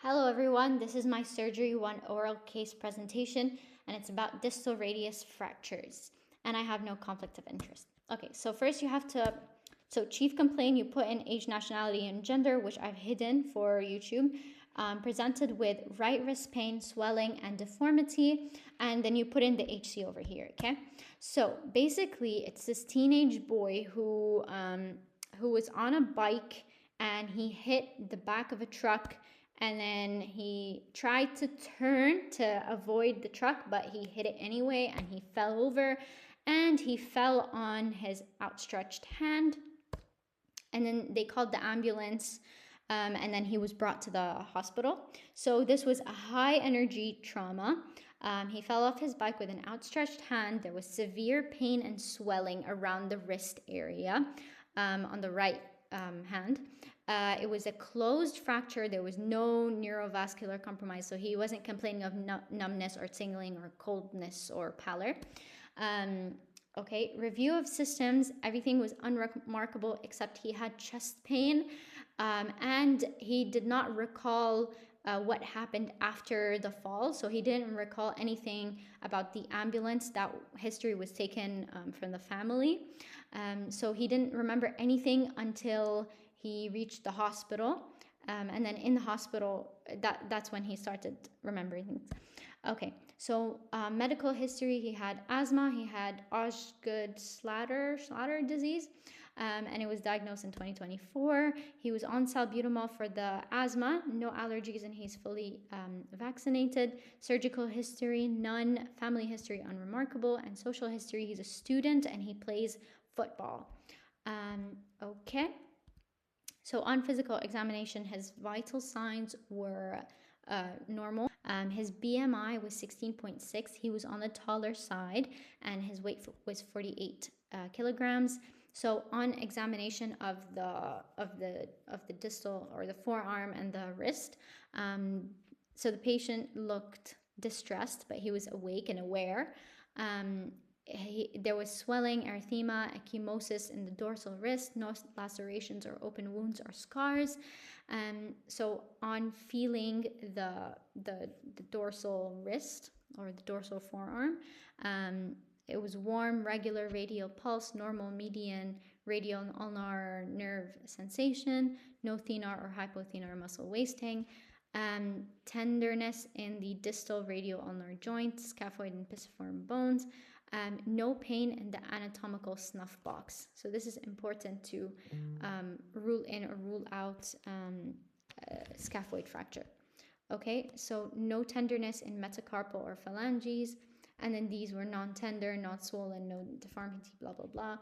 Hello everyone, this is my Surgery 1 oral case presentation and it's about distal radius fractures and I have no conflict of interest. Okay, so first you have to, chief complaint, you put in age, nationality, and gender, which I've hidden for YouTube, presented with right wrist pain, swelling, and deformity, and then you put in the HC over here, okay? So basically it's this teenage boy who was on a bike and he hit the back of a truck and then he tried to turn to avoid the truck, but he hit it anyway and he fell over and he fell on his outstretched hand. And then they called the ambulance and then he was brought to the hospital. So this was a high energy trauma. He fell off his bike with an outstretched hand. There was severe pain and swelling around the wrist area on the right hand. It was a closed fracture. There was no neurovascular compromise, so he wasn't complaining of numbness or tingling or coldness or pallor. Okay, review of systems, everything was unremarkable except he had chest pain and he did not recall what happened after the fall. So he didn't recall anything about the ambulance. That history was taken from the family. So he didn't remember anything until he reached the hospital. And then in the hospital, that's when he started remembering things. Okay, so medical history, he had asthma, he had Osgood-Schlatter disease, and it was diagnosed in 2024. He was on salbutamol for the asthma, no allergies, and he's fully vaccinated. Surgical history, none. Family history, unremarkable. And social history, he's a student and he plays football. Okay. So on physical examination, his vital signs were normal. His BMI was 16.6. He was on the taller side, and his weight was 48 kilograms. So on examination of the distal or the forearm and the wrist, so the patient looked distressed, but he was awake and aware. There was swelling, erythema, ecchymosis in the dorsal wrist, no lacerations or open wounds or scars. So on feeling the dorsal wrist or the dorsal forearm, it was warm, regular radial pulse, normal median radial and ulnar nerve sensation, no thenar or hypothenar muscle wasting. Tenderness in the distal radial ulnar joint, scaphoid and pisiform bones. No pain in the anatomical snuff box. So this is important to rule in or rule out scaphoid fracture. Okay, so no tenderness in metacarpal or phalanges, and then these were non-tender, not swollen, no deformity, blah, blah, blah.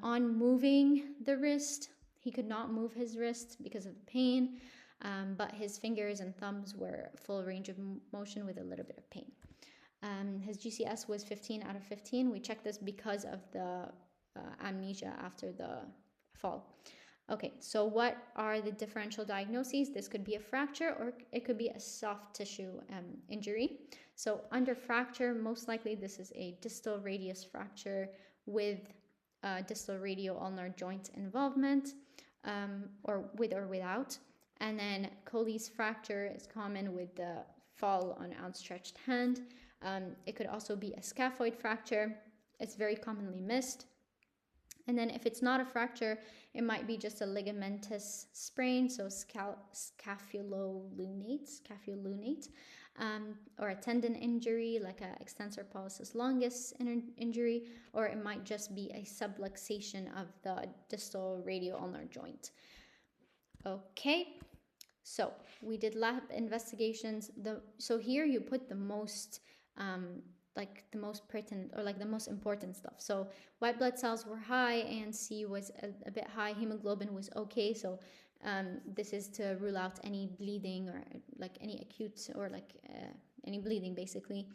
On moving the wrist, he could not move his wrist because of the pain, but his fingers and thumbs were full range of motion with a little bit of pain. His GCS was 15 out of 15. We checked this because of the amnesia after the fall. Okay, so what are the differential diagnoses? This could be a fracture or it could be a soft tissue injury. So under fracture, most likely this is a distal radius fracture with distal radial ulnar joint involvement or with or without. And then Colles fracture is common with the fall on outstretched hand. It could also be a scaphoid fracture. It's very commonly missed. And then if it's not a fracture, it might be just a ligamentous sprain, so scapholunate, or a tendon injury like an extensor pollicis longus injury, or it might just be a subluxation of the distal radial ulnar joint. Okay, so we did lab investigations. So here you put the most like the most pertinent or like the most important stuff. So white blood cells were high, ANC was a bit high, hemoglobin was okay. So this is to rule out any bleeding or like any acute or like any bleeding basically.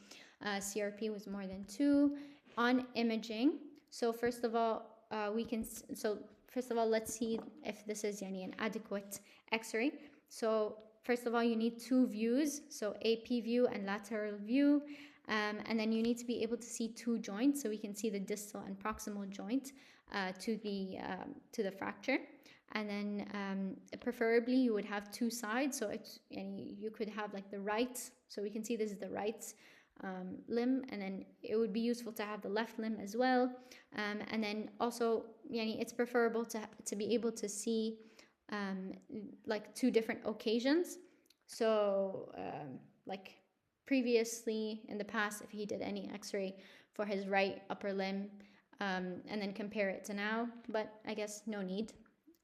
CRP was more than 2. On imaging, so first of all, let's see if this is an adequate x-ray. So first of all, you need 2 views, so AP view and lateral view. And then you need to be able to see 2 joints, so we can see the distal and proximal joint to the fracture. and then preferably you would have two sides, so it's, and you could have like the right, so we can see this is the right limb, and then it would be useful to have the left limb as well, and then also it's preferable to be able to see like two different occasions. So like previously in the past, if he did any x-ray for his right upper limb, and then compare it to now, but I guess no need.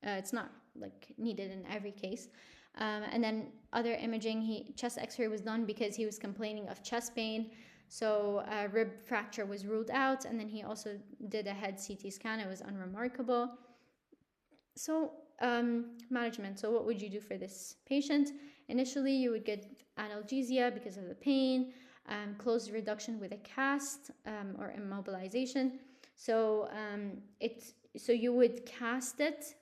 It's not like needed in every case. And then other imaging, chest x-ray was done because he was complaining of chest pain, so rib fracture was ruled out, and then he also did a head CT scan. It was unremarkable. So management. So what would you do for this patient? Initially, you would get analgesia because of the pain, closed reduction with a cast or immobilization. So so you would cast it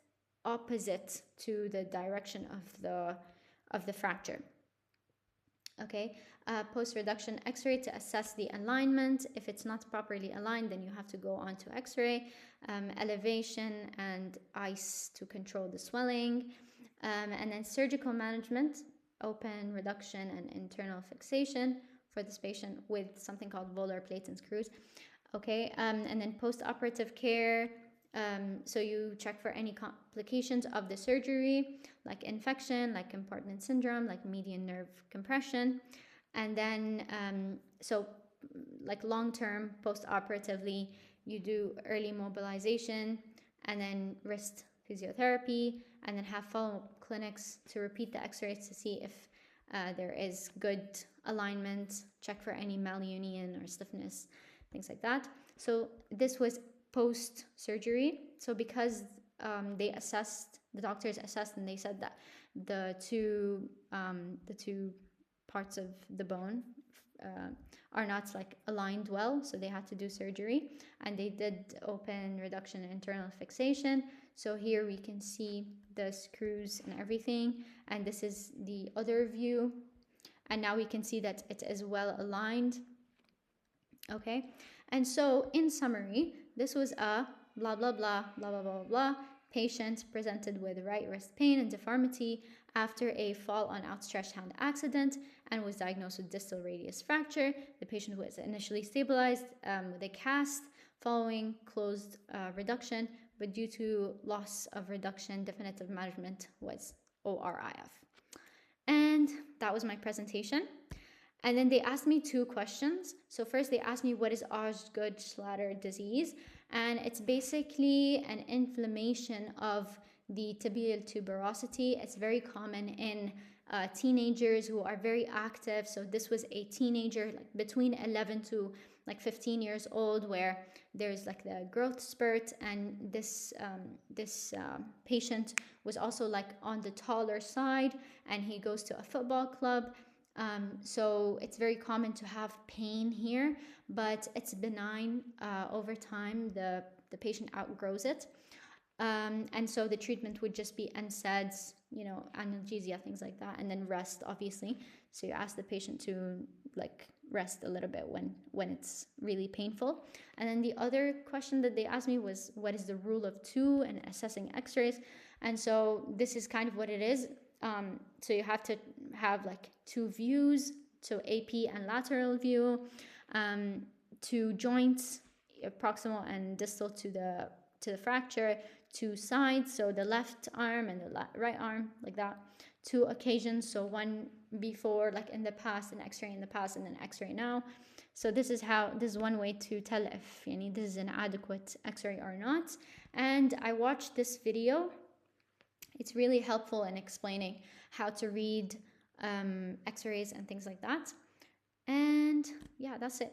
opposite to the direction of the fracture. Okay, post-reduction x-ray to assess the alignment. If it's not properly aligned, then you have to go on to x-ray. Elevation and ice to control the swelling. And then surgical management, open reduction and internal fixation for this patient with something called volar plates and screws. Okay, and then post-operative care. So you check for any complications of the surgery, like infection, like compartment syndrome, like median nerve compression. And then, so like long-term, post-operatively, you do early mobilization, and then wrist physiotherapy, and then have follow-up clinics to repeat the x-rays to see if there is good alignment, check for any malunion or stiffness, things like that. So this was post-surgery. So because the doctors assessed, and they said that the two parts of the bone are not like aligned well, so they had to do surgery, and they did open reduction and internal fixation. So here we can see the screws and everything, and this is the other view, and now we can see that it is well aligned. Okay, and so in summary, this was a blah blah blah blah blah blah blah patient presented with right wrist pain and deformity after a fall on outstretched hand accident and was diagnosed with distal radius fracture. The patient was initially stabilized with a cast following closed reduction, but due to loss of reduction, definitive management was ORIF. And that was my presentation. And then they asked me two questions. So first they asked me, what is Osgood-Schlatter disease? And it's basically an inflammation of the tibial tuberosity. It's very common in teenagers who are very active. So this was a teenager, like between 11 to like 15 years old, where there's like the growth spurt, and this patient was also like on the taller side, and he goes to a football club. So it's very common to have pain here, but it's benign. Over time, the patient outgrows it. And so the treatment would just be NSAIDs, analgesia, things like that, and then rest, obviously. So you ask the patient to like rest a little bit when it's really painful. And then the other question that they asked me was, what is the rule of two and assessing x-rays? And so this is kind of what it is. So you have to have like two views, so AP and lateral view, two joints, proximal and distal to the fracture, two sides, so the left arm and the right arm, like that, two occasions, so one before, like in the past, an x-ray in the past, and then x-ray now. So this is one way to tell if this is an adequate x-ray or not. And I watched this video. It's really helpful in explaining how to read x-rays and things like that. And yeah, that's it.